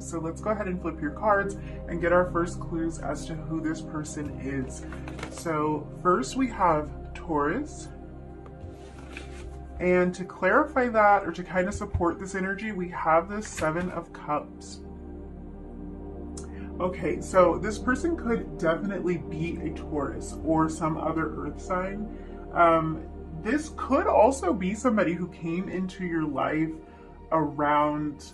So let's go ahead and flip your cards and get our first clues as to who this person is. So first we have Taurus. And to clarify that, or to kind of support this energy, we have the Seven of Cups. Okay, so this person could definitely be a Taurus or some other earth sign. This could also be somebody who came into your life around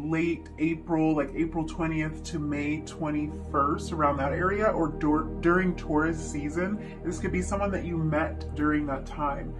late April, like April 20th to May 21st, around that area, or during Taurus season. This could be someone that you met during that time.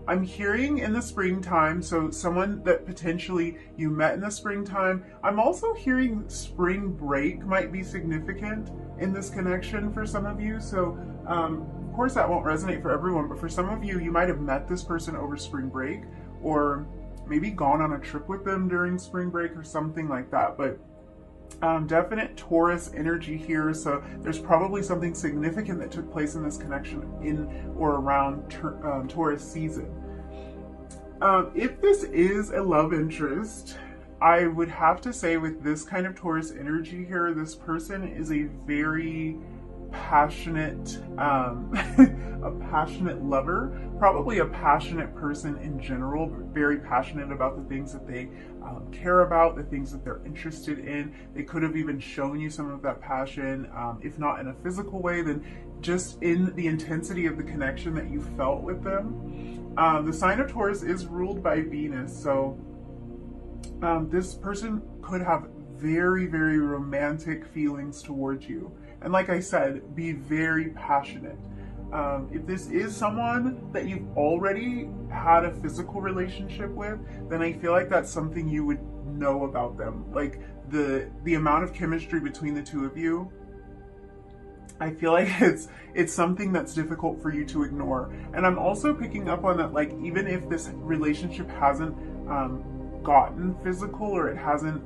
I'm hearing in the springtime, so someone that potentially you met in the springtime. I'm also hearing spring break might be significant in this connection for some of you. So of course that won't resonate for everyone, but for some of you, you might have met this person over spring break, or maybe gone on a trip with them during spring break or something like that. But definite Taurus energy here, so there's probably something significant that took place in this connection in or around Taurus season. If this is a love interest, I would have to say with this kind of Taurus energy here, this person is a very passionate, a passionate lover, probably a passionate person in general, very passionate about the things that they care about, the things that they're interested in. They could have even shown you some of that passion, if not in a physical way, then just in the intensity of the connection that you felt with them. The sign of Taurus is ruled by Venus, so this person could have very, very romantic feelings towards you. And like I said, be very passionate. If this is someone that you've already had a physical relationship with, then I feel like that's something you would know about them. Like the amount of chemistry between the two of you, I feel like it's something that's difficult for you to ignore. And I'm also picking up on that, like, even if this relationship hasn't gotten physical, or it hasn't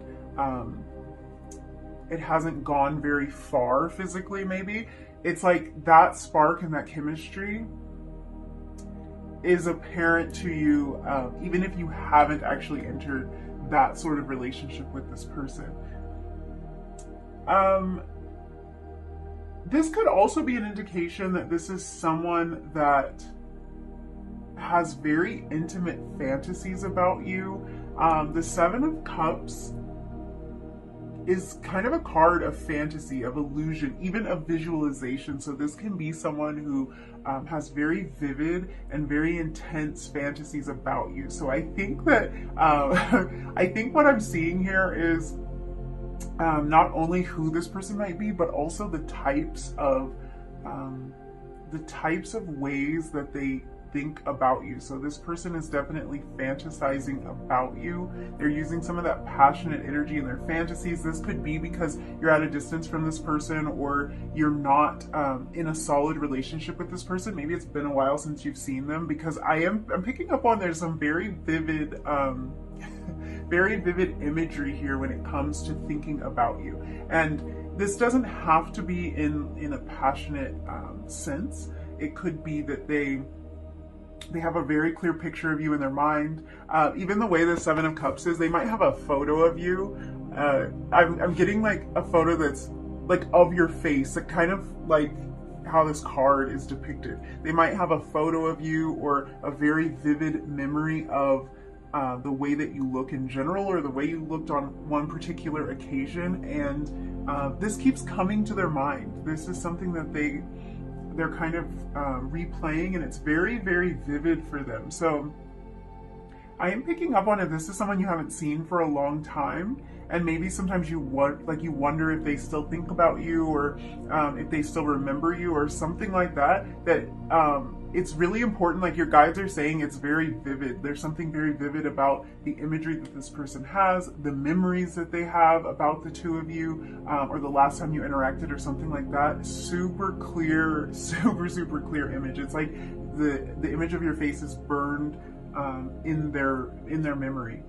gone very far physically, maybe, it's like that spark and that chemistry is apparent to you, even if you haven't actually entered that sort of relationship with this person. This could also be an indication that this is someone that has very intimate fantasies about you. The Seven of Cups is kind of a card of fantasy, of illusion, even of visualization. So this can be someone who has very vivid and very intense fantasies about you. So I think that I think what I'm seeing here is not only who this person might be, but also the types of ways that they think about you. So this person is definitely fantasizing about you. They're using some of that passionate energy in their fantasies. This could be because you're at a distance from this person, or you're not in a solid relationship with this person. Maybe it's been a while since you've seen them, because I'm picking up on there's some very vivid very vivid imagery here when it comes to thinking about you. And this doesn't have to be in a passionate sense. It could be that they have a very clear picture of you in their mind. Even the way the Seven of Cups is, they might have a photo of you. I'm getting like a photo that's like of your face, like kind of like how this card is depicted. They might have a photo of you, or a very vivid memory of the way that you look in general, or the way you looked on one particular occasion, and this keeps coming to their mind. This is something that they're kind of replaying, and it's very, very vivid for them. So I am picking up on if this is someone you haven't seen for a long time, and maybe sometimes you wonder if they still think about you, or if they still remember you, or something like that. It's really important, like your guides are saying, it's very vivid. There's something very vivid about the imagery that this person has, the memories that they have about the two of you, or the last time you interacted, or something like that. Super clear, super clear image. It's like the image of your face is burned in their memory.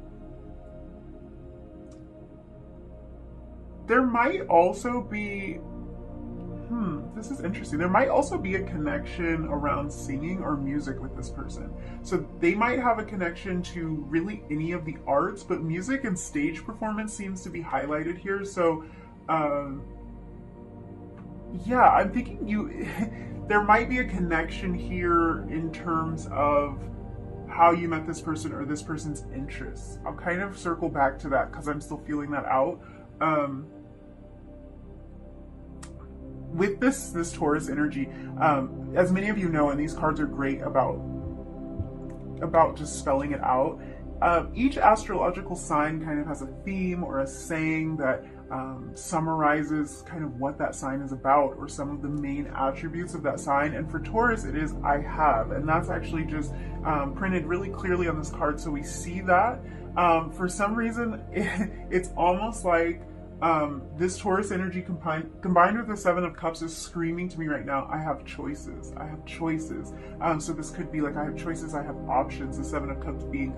There might also be, This is interesting. There might also be a connection around singing or music with this person. So they might have a connection to really any of the arts, but music and stage performance seems to be highlighted here. So, yeah, I'm thinking there might be a connection here in terms of how you met this person or this person's interests. I'll kind of circle back to that because I'm still feeling that out. With this Taurus energy, as many of you know, and these cards are great about just spelling it out. Each astrological sign kind of has a theme or a saying that summarizes kind of what that sign is about or some of the main attributes of that sign. And for Taurus, it is I have, and that's actually just printed really clearly on this card, so we see that. For some reason, it's almost like this Taurus energy combined with the Seven of Cups is screaming to me right now, I have choices. I have choices. So this could be like, I have choices, I have options. The Seven of Cups being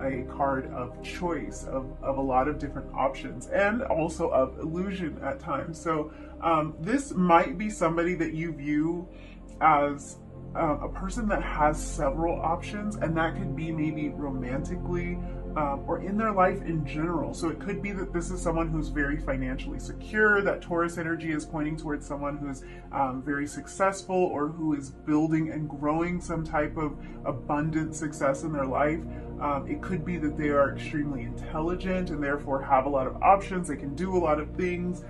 a card of choice, of a lot of different options, and also of illusion at times. So this might be somebody that you view as a person that has several options, and that could be maybe romantically, or in their life in general. So it could be that this is someone who's very financially secure. That Taurus energy is pointing towards someone who's very successful or who is building and growing some type of abundant success in their life. It could be that they are extremely intelligent and therefore have a lot of options. They can do a lot of things.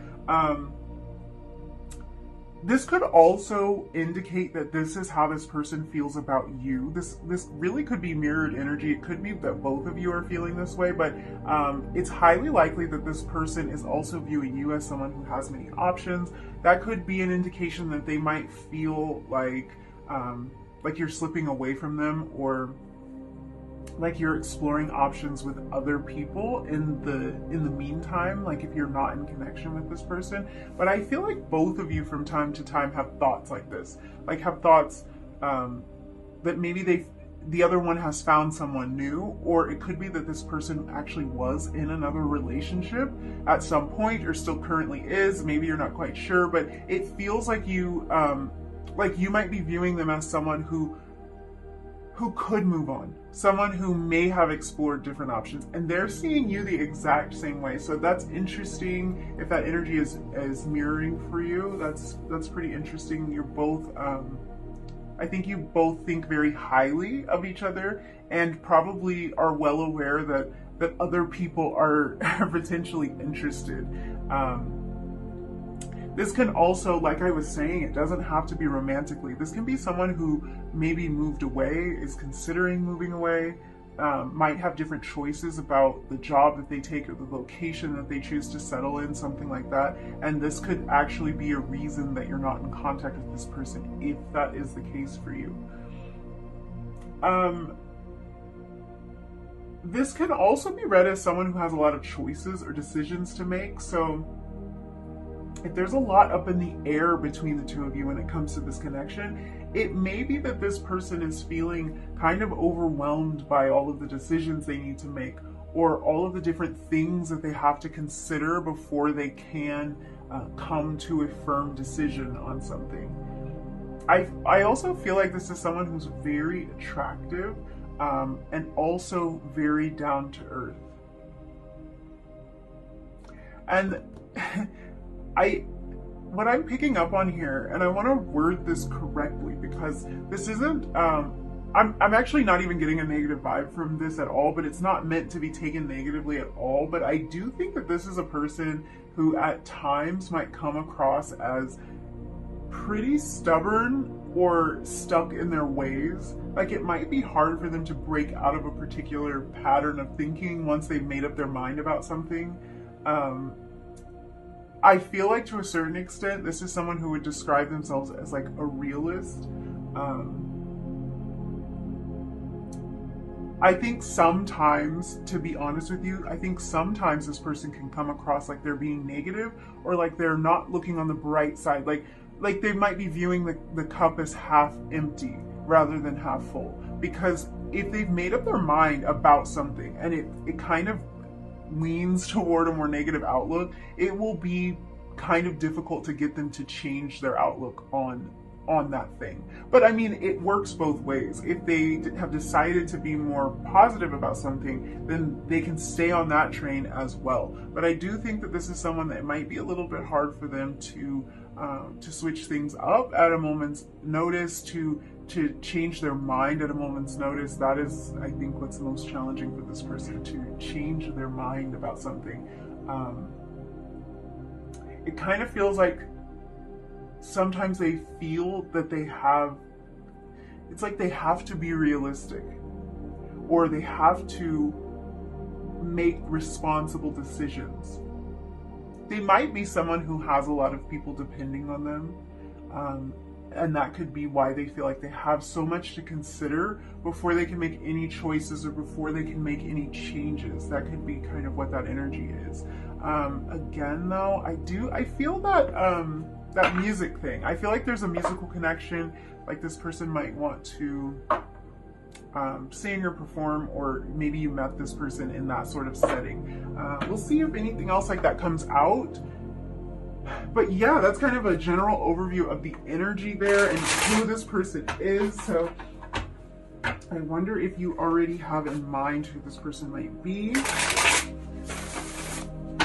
This could also indicate that this is how this person feels about you. This really could be mirrored energy. It could be that both of you are feeling this way, but it's highly likely that this person is also viewing you as someone who has many options. That could be an indication that they might feel like you're slipping away from them, or like you're exploring options with other people in the meantime, like if you're not in connection with this person. But I feel like both of you from time to time have thoughts like this, like have thoughts that maybe the other one has found someone new, or it could be that this person actually was in another relationship at some point or still currently is. Maybe you're not quite sure, but it feels like you might be viewing them as someone who could move on, someone who may have explored different options, and they're seeing you the exact same way. So that's interesting. If that energy is mirroring for you, that's pretty interesting. You're both, I think you both think very highly of each other and probably are well aware that other people are potentially interested. This can also, like I was saying, it doesn't have to be romantically. This can be someone who maybe moved away, is considering moving away, might have different choices about the job that they take or the location that they choose to settle in, something like that. And this could actually be a reason that you're not in contact with this person, if that is the case for you. This can also be read as someone who has a lot of choices or decisions to make. So if there's a lot up in the air between the two of you when it comes to this connection, it may be that this person is feeling kind of overwhelmed by all of the decisions they need to make, or all of the different things that they have to consider before they can come to a firm decision on something. I also feel like this is someone who's very attractive and also very down to earth. And what I'm picking up on here, and I want to word this correctly because this isn't, I'm actually not even getting a negative vibe from this at all, but it's not meant to be taken negatively at all. But I do think that this is a person who at times might come across as pretty stubborn or stuck in their ways. Like it might be hard for them to break out of a particular pattern of thinking once they've made up their mind about something. I feel like to a certain extent, this is someone who would describe themselves as like a realist. I think sometimes, to be honest with you, I think sometimes this person can come across like they're being negative, or like they're not looking on the bright side. Like they might be viewing the cup as half empty rather than half full. Because if they've made up their mind about something and it kind of leans toward a more negative outlook, it will be kind of difficult to get them to change their outlook on that thing. But I mean, it works both ways. If they have decided to be more positive about something, then they can stay on that train as well. But I do think that this is someone that it might be a little bit hard for them to switch things up at a moment's notice, to change their mind at a moment's notice. That is, I think, what's most challenging for this person, to change their mind about something. It kind of feels like sometimes they feel that it's like they have to be realistic, or they have to make responsible decisions. They might be someone who has a lot of people depending on them, and that could be why they feel like they have so much to consider before they can make any choices or before they can make any changes. That could be kind of what that energy is. Again, though, I feel that that music thing. I feel like there's a musical connection, like this person might want to sing or perform, or maybe you met this person in that sort of setting. We'll see if anything else like that comes out. But yeah, that's kind of a general overview of the energy there and who this person is. So I wonder if you already have in mind who this person might be.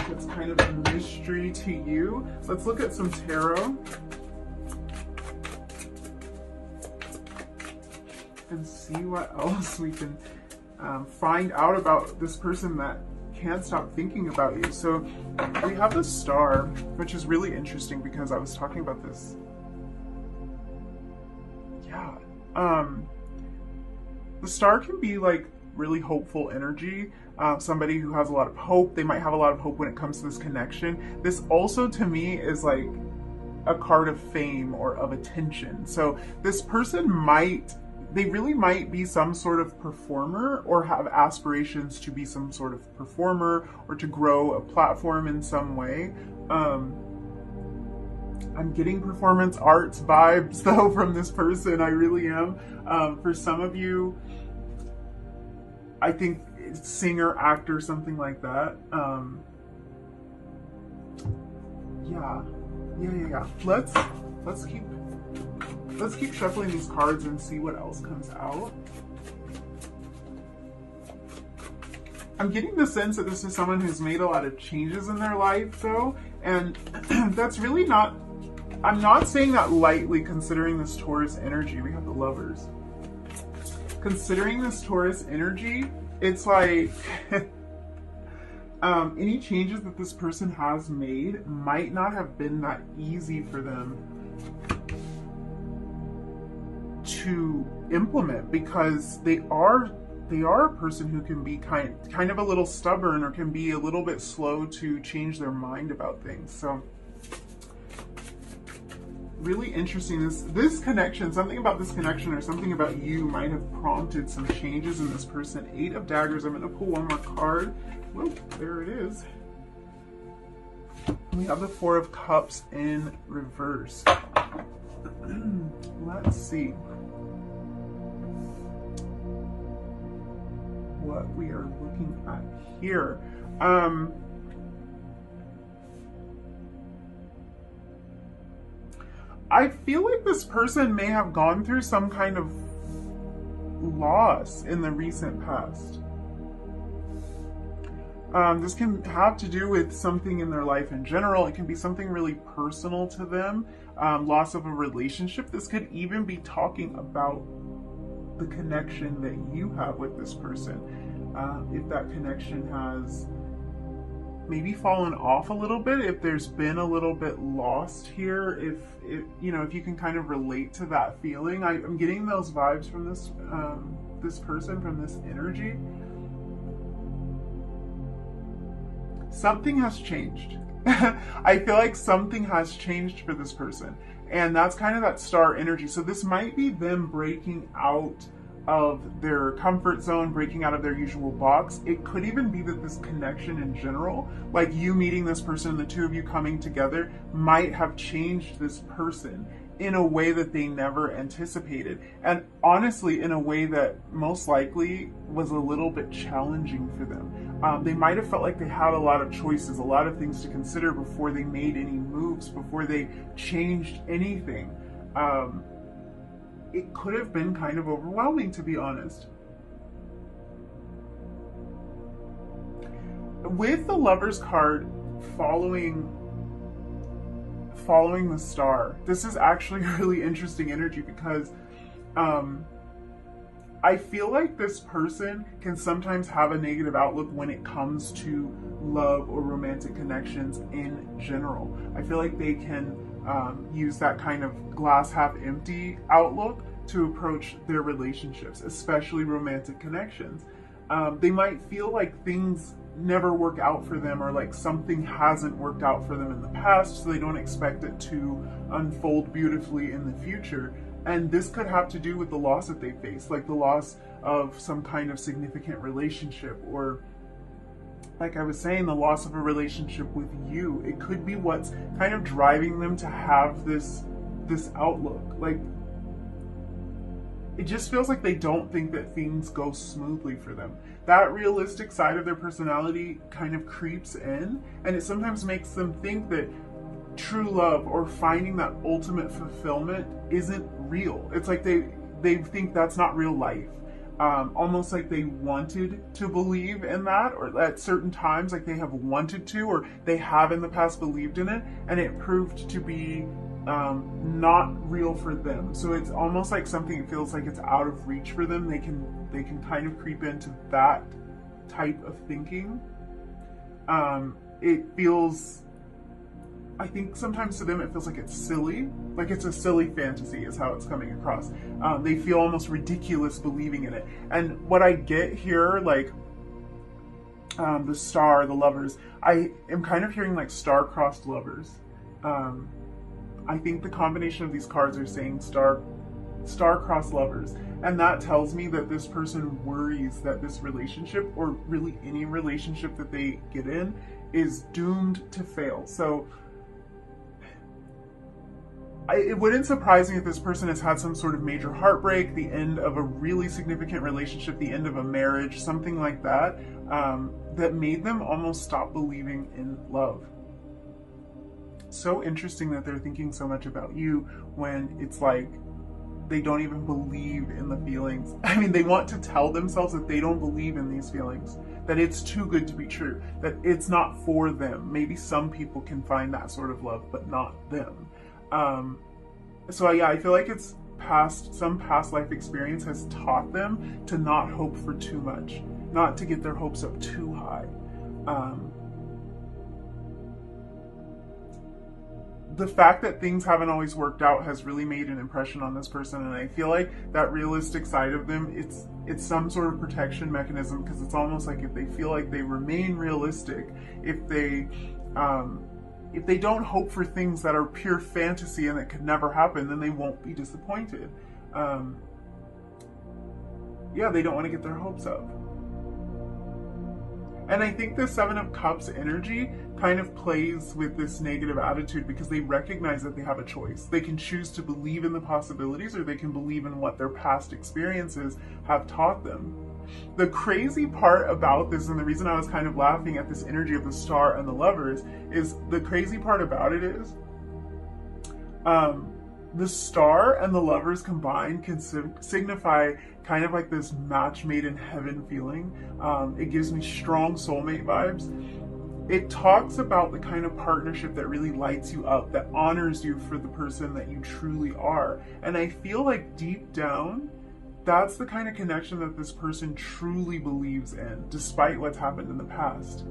It's kind of a mystery to you. Let's look at some tarot and see what else we can find out about this person that can't stop thinking about you. So we have the Star, which is really interesting because I was talking about this. Yeah. The Star can be like really hopeful energy. Somebody who has a lot of hope. They might have a lot of hope when it comes to this connection. This also, to me, is like a card of fame or of attention. So this person they really might be some sort of performer, or have aspirations to be some sort of performer, or to grow a platform in some way. I'm getting performance arts vibes though from this person. I really am. For some of you, I think singer, actor, something like that. Yeah. Let's keep shuffling these cards and see what else comes out. I'm getting the sense that this is someone who's made a lot of changes in their life though, and that's really not, I'm not saying that lightly considering this Taurus energy. We have the Lovers. Considering this Taurus energy, it's like any changes that this person has made might not have been that easy for them to implement, because they are a person who can be kind of a little stubborn, or can be a little bit slow to change their mind about things. So really interesting. This connection, something about this connection or something about you might have prompted some changes in this person. 8 of Daggers. I'm going to pull one more card. Whoop, there it is. We have the 4 of Cups in reverse. Let's see what we are looking at here. I feel like this person may have gone through some kind of loss in the recent past. This can have to do with something in their life in general. It can be something really personal to them. Loss of a relationship. This could even be talking about the connection that you have with this person. If that connection has maybe fallen off a little bit, if there's been a little bit lost here, if you can kind of relate to that feeling. I'm getting those vibes from this person, from this energy. Something has changed. I feel like something has changed for this person, and that's kind of that Star energy. So this might be them breaking out of their comfort zone, breaking out of their usual box. It could even be that this connection in general, like you meeting this person and the two of you coming together, might have changed this person in a way that they never anticipated. And honestly, in a way that most likely was a little bit challenging for them. They might have felt like they had a lot of choices, a lot of things to consider before they made any moves, before they changed anything. It could have been kind of overwhelming, to be honest. With the Lovers card following the star, this is actually really interesting energy because I feel like this person can sometimes have a negative outlook when it comes to love or romantic connections in general. I feel like they can use that kind of glass half empty outlook to approach their relationships, especially romantic connections. They might feel like things never work out for them, or like something hasn't worked out for them in the past, so they don't expect it to unfold beautifully in the future. And this could have to do with the loss that they face, like the loss of some kind of significant relationship, or like I was saying, the loss of a relationship with you. It could be what's kind of driving them to have this outlook. Like, it just feels like they don't think that things go smoothly for them. That realistic side of their personality kind of creeps in, and it sometimes makes them think that true love or finding that ultimate fulfillment isn't real. It's like they think that's not real life. Almost like they wanted to believe in that, or at certain times, like they have wanted to, or they have in the past believed in it, and it proved to be not real for them. So it's almost like something that feels like it's out of reach for them. They can kind of creep into that type of thinking. It feels, I think sometimes to them it feels like it's silly, like it's a silly fantasy is how it's coming across. They feel almost ridiculous believing in it. And what I get here, like the star, the lovers, I am kind of hearing like star-crossed lovers. I think the combination of these cards are saying star-crossed lovers. And that tells me that this person worries that this relationship, or really any relationship that they get in, is doomed to fail. So it wouldn't surprise me if this person has had some sort of major heartbreak, the end of a really significant relationship, the end of a marriage, something like that, that made them almost stop believing in love. So interesting that they're thinking so much about you when it's like they don't even believe in the feelings. I mean, they want to tell themselves that they don't believe in these feelings, that it's too good to be true, that it's not for them. Maybe some people can find that sort of love, but not them. So yeah, I feel like it's some past life experience has taught them to not hope for too much, not to get their hopes up too high. The fact that things haven't always worked out has really made an impression on this person, and I feel like that realistic side of them, it's some sort of protection mechanism, because it's almost like if they feel like they remain realistic, if they don't hope for things that are pure fantasy and that could never happen, then they won't be disappointed. Yeah, they don't want to get their hopes up. And I think the Seven of Cups energy kind of plays with this negative attitude because they recognize that they have a choice. They can choose to believe in the possibilities, or they can believe in what their past experiences have taught them. The crazy part about this, and the reason I was kind of laughing at this energy of the star and the lovers, is the crazy part about it is the star and the lovers combined can signify kind of like this match made in heaven feeling. It gives me strong soulmate vibes. It talks about the kind of partnership that really lights you up, that honors you for the person that you truly are. And I feel like deep down, that's the kind of connection that this person truly believes in, despite what's happened in the past.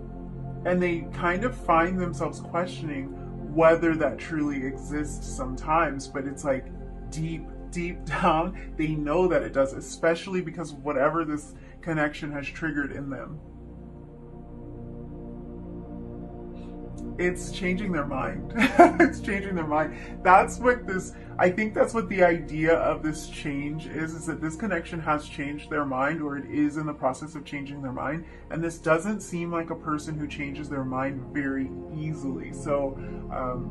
And they kind of find themselves questioning whether that truly exists sometimes, but it's like deep down, they know that it does, especially because of whatever this connection has triggered in them. It's changing their mind. It's changing their mind. I think that's what the idea of this change is that this connection has changed their mind, or it is in the process of changing their mind. And this doesn't seem like a person who changes their mind very easily. So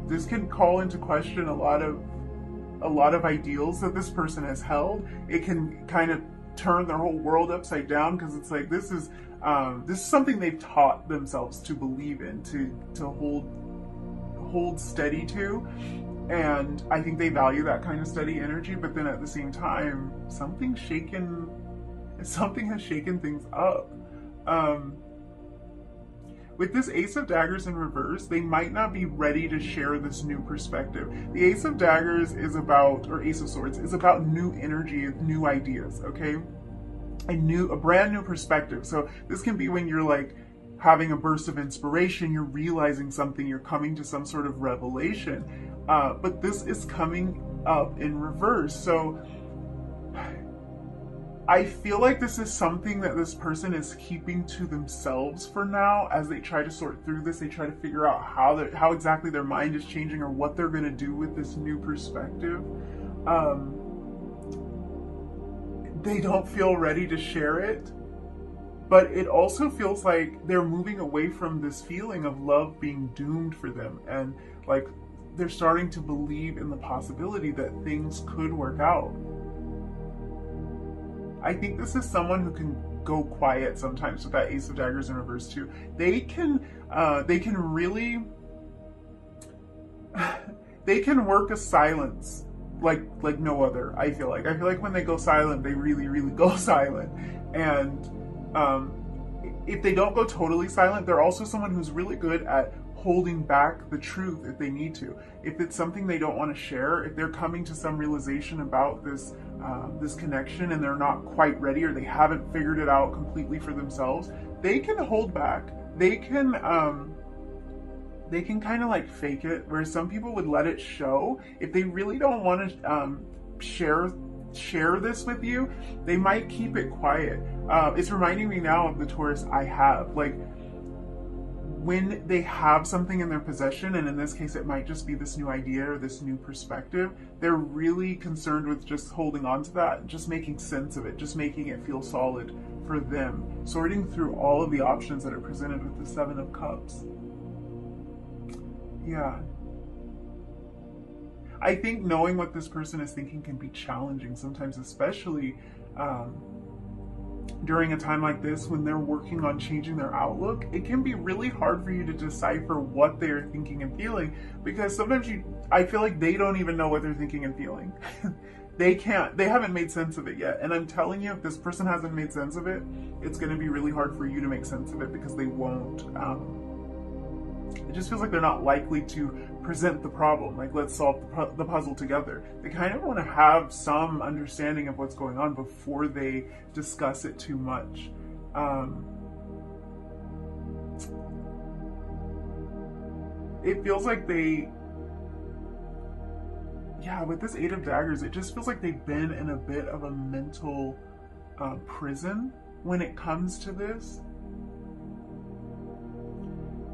this can call into question a lot of ideals that this person has held. It can kind of turn their whole world upside down, because it's like this is something they've taught themselves to believe in, to hold steady to. And I think they value that kind of steady energy, but then at the same time, something has shaken things up. With this Ace of Daggers in reverse, they might not be ready to share this new perspective. The Ace of Daggers is about, or Ace of Swords, is about new energy, new ideas, okay? A brand new perspective. So this can be when you're like having a burst of inspiration, you're realizing something, you're coming to some sort of revelation. But this is coming up in reverse. So I feel like this is something that this person is keeping to themselves for now as they try to sort through this. They try to figure out how exactly their mind is changing, or what they're going to do with this new perspective. They don't feel ready to share it, but it also feels like they're moving away from this feeling of love being doomed for them, and like they're starting to believe in the possibility that things could work out. I think this is someone who can go quiet sometimes with that Ace of Daggers in reverse too. They can really they can work a silence like no other. I feel like when they go silent, they really go silent. And if they don't go totally silent, they're also someone who's really good at holding back the truth if they need to. If it's something they don't want to share, if they're coming to some realization about this connection and they're not quite ready, or they haven't figured it out completely for themselves, they can hold back. They can kind of like fake it, where some people would let it show. If they really don't want to share this with you, they might keep it quiet. It's reminding me now of the Taurus I have. Like, when they have something in their possession, and in this case it might just be this new idea or this new perspective, they're really concerned with just holding on to that, just making sense of it, just making it feel solid for them, sorting through all of the options that are presented with the Seven of Cups. Yeah. I think knowing what this person is thinking can be challenging sometimes, especially during a time like this when they're working on changing their outlook. It can be really hard for you to decipher what they're thinking and feeling, because sometimes I feel like they don't even know what they're thinking and feeling. They haven't made sense of it yet. And I'm telling you, if this person hasn't made sense of it, it's going to be really hard for you to make sense of it, because they won't. It just feels like they're not likely to present the problem, like, let's solve the puzzle together. They kind of want to have some understanding of what's going on before they discuss it too much. It feels like with this Eight of Daggers, it just feels like they've been in a bit of a mental prison when it comes to this.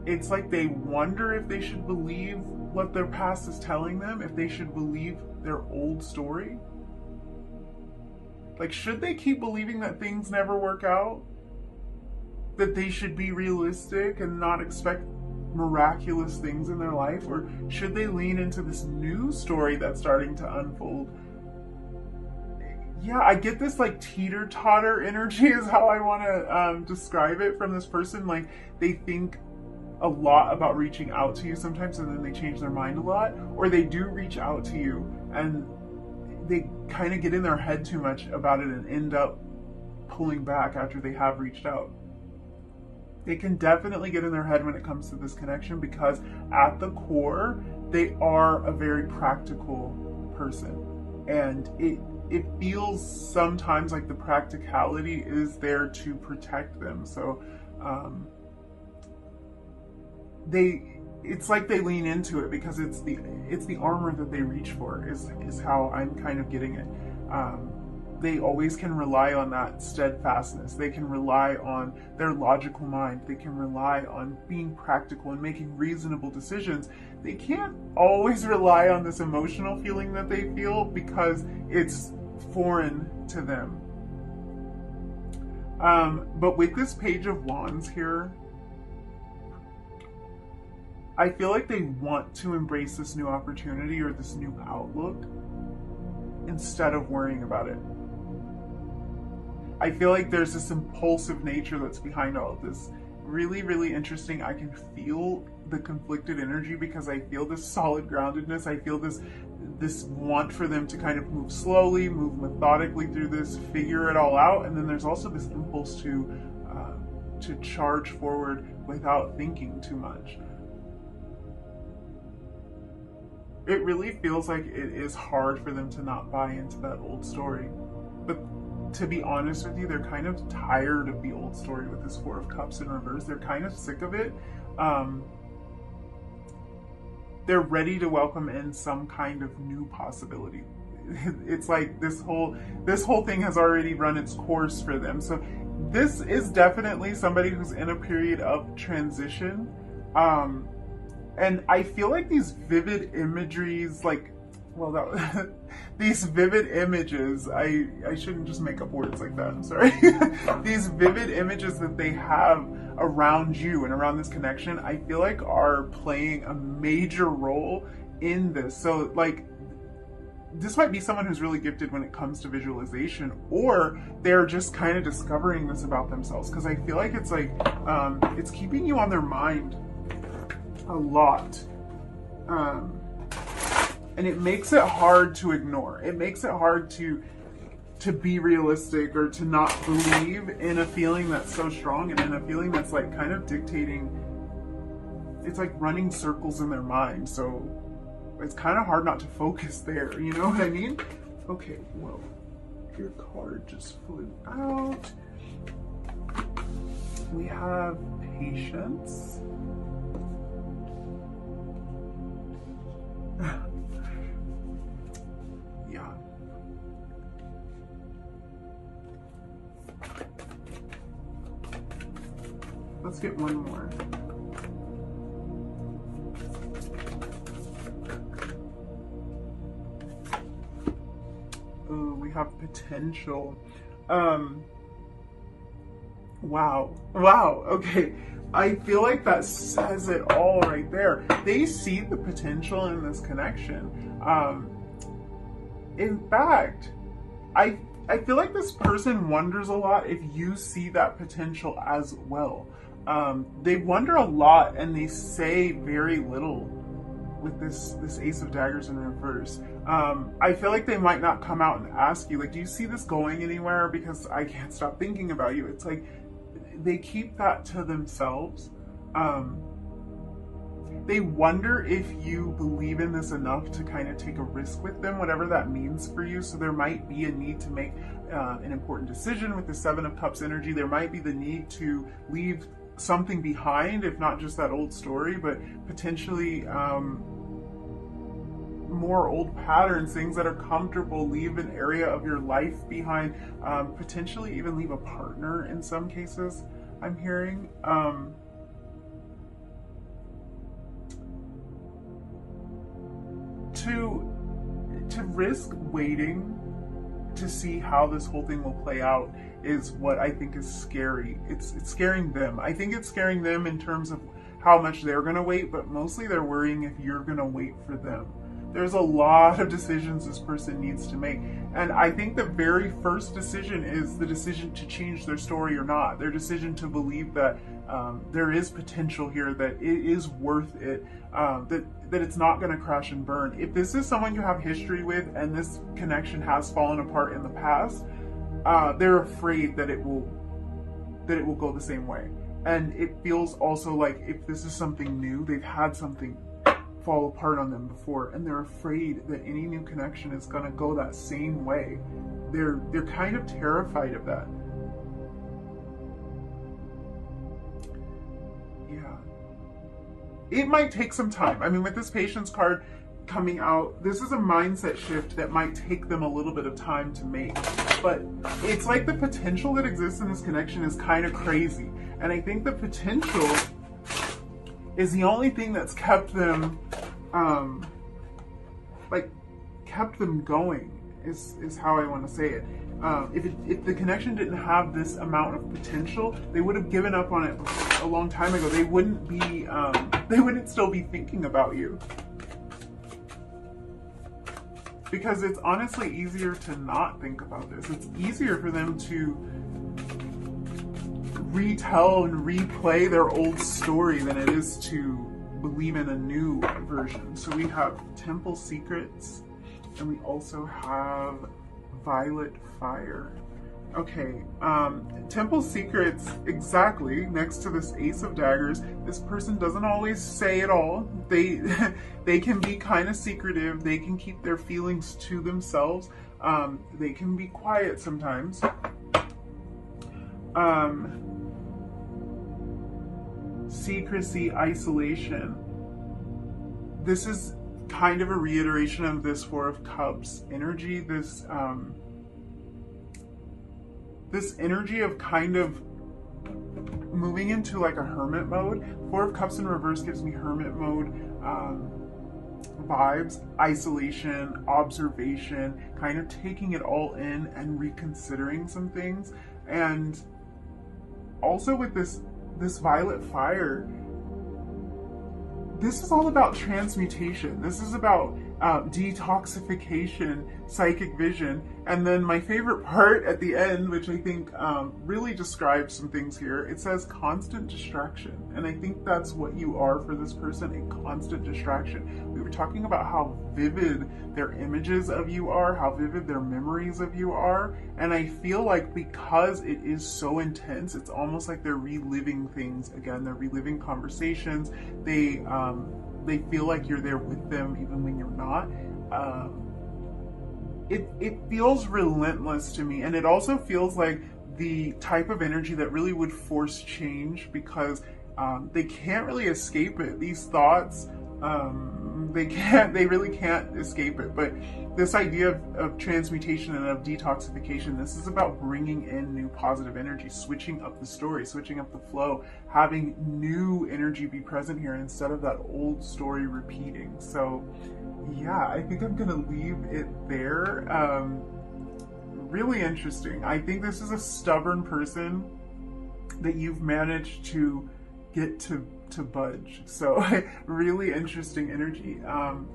It's like they wonder if they should believe what their past is telling them, if they should believe their old story. Like, should they keep believing that things never work out? That they should be realistic and not expect miraculous things in their life? Or should they lean into this new story that's starting to unfold? Yeah, I get this like teeter-totter energy is how I want to describe it from this person. Like, they think a lot about reaching out to you sometimes, and then they change their mind a lot, or they do reach out to you and they kind of get in their head too much about it and end up pulling back after they have reached out. They can definitely get in their head when it comes to this connection, because at the core they are a very practical person, and it feels sometimes like the practicality is there to protect them. So it's like they lean into it because it's the armor that they reach for, is how I'm kind of getting it. They always can rely on that steadfastness. They can rely on their logical mind. They can rely on being practical and making reasonable decisions. They can't always rely on this emotional feeling that they feel, because it's foreign to them. But with this Page of Wands here, I feel like they want to embrace this new opportunity or this new outlook instead of worrying about it. I feel like there's this impulsive nature that's behind all of this. Really, really interesting. I can feel the conflicted energy because I feel this solid groundedness. I feel this want for them to kind of move slowly, move methodically through this, figure it all out. And then there's also this impulse to charge forward without thinking too much. It really feels like it is hard for them to not buy into that old story. But to be honest with you, they're kind of tired of the old story with this Four of Cups in reverse. They're kind of sick of it. They're ready to welcome in some kind of new possibility. It's like this whole thing has already run its course for them. So this is definitely somebody who's in a period of transition. And I feel like these vivid imageries, these vivid images, I shouldn't just make up words like that, I'm sorry. These vivid images that they have around you and around this connection, I feel like are playing a major role in this. So like, this might be someone who's really gifted when it comes to visualization, or they're just kind of discovering this about themselves, because I feel like it's like, it's keeping you on their mind a lot. And it makes it hard to ignore. It makes it hard to be realistic, or to not believe in a feeling that's so strong, and in a feeling that's like kind of dictating, it's like running circles in their mind. So it's kind of hard not to focus there, you know what I mean? Okay, well, your card just flew out. We have patience. Yeah. Let's get one more. Oh, we have potential. Wow. Okay. I feel like that says it all right there. They see the potential in this connection. In fact, I feel like this person wonders a lot if you see that potential as well. They wonder a lot and they say very little with this Ace of Daggers in reverse. I feel like they might not come out and ask you, like, do you see this going anywhere? Because I can't stop thinking about you. It's like, they keep that to themselves. They wonder if you believe in this enough to kind of take a risk with them, whatever that means for you. So there might be a need to make an important decision with the Seven of Cups energy. There might be the need to leave something behind, if not just that old story, but potentially more old patterns, things that are comfortable, leave an area of your life behind, potentially even leave a partner in some cases, I'm hearing. To risk waiting to see how this whole thing will play out is what I think is scary. It's scaring them. I think it's scaring them in terms of how much they're going to wait, but mostly they're worrying if you're going to wait for them. There's a lot of decisions this person needs to make. And I think the very first decision is the decision to change their story or not. Their decision to believe that there is potential here, that it is worth it, that it's not going to crash and burn. If this is someone you have history with and this connection has fallen apart in the past, they're afraid that it will go the same way. And it feels also like if this is something new, they've had something fall apart on them before, and they're afraid that any new connection is going to go that same way. They're kind of terrified of that. Yeah. It might take some time. I mean, with this patience card coming out, this is a mindset shift that might take them a little bit of time to make. But it's like the potential that exists in this connection is kind of crazy. And I think the potential is the only thing that's kept them, kept them going, is how I want to say it. If the connection didn't have this amount of potential, they would have given up on it a long time ago. They wouldn't be, they wouldn't still be thinking about you. because it's honestly easier to not think about this. It's easier for them to retell and replay their old story than it is to believe in a new version. So we have Temple Secrets, and we also have Violet Fire. Okay, Temple Secrets, exactly, next to this Ace of Daggers. This person doesn't always say it all. They can be kind of secretive. They can keep their feelings to themselves. They can be quiet sometimes. Secrecy, isolation. This is kind of a reiteration of this Four of Cups energy. This energy of kind of moving into like a hermit mode. Four of Cups in reverse gives me hermit mode vibes, isolation, observation, kind of taking it all in and reconsidering some things. And also with this Violet Fire, this is all about transmutation. This is about detoxification, psychic vision, and then my favorite part at the end, which I think really describes some things here, it says constant distraction. And I think that's what you are for this person, a constant distraction. We were talking about how vivid their images of you are, how vivid their memories of you are, and I feel like because it is so intense, it's almost like they're reliving things again. They're reliving conversations. They feel like you're there with them even when you're not. It feels relentless to me, and it also feels like the type of energy that really would force change, because they can't really escape it. These thoughts, they really can't escape it. But this idea of transmutation and of detoxification, this is about bringing in new positive energy, switching up the story, switching up the flow, having new energy be present here instead of that old story repeating. So yeah, I think I'm gonna leave it there. Really interesting. I think this is a stubborn person that you've managed to get to budge. So really interesting energy.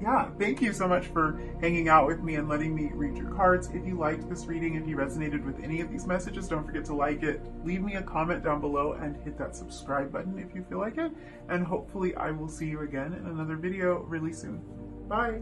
Yeah, thank you so much for hanging out with me and letting me read your cards. If you liked this reading, if you resonated with any of these messages, don't forget to like it, leave me a comment down below, and hit that subscribe button if you feel like it. And hopefully I will see you again in another video really soon. Bye.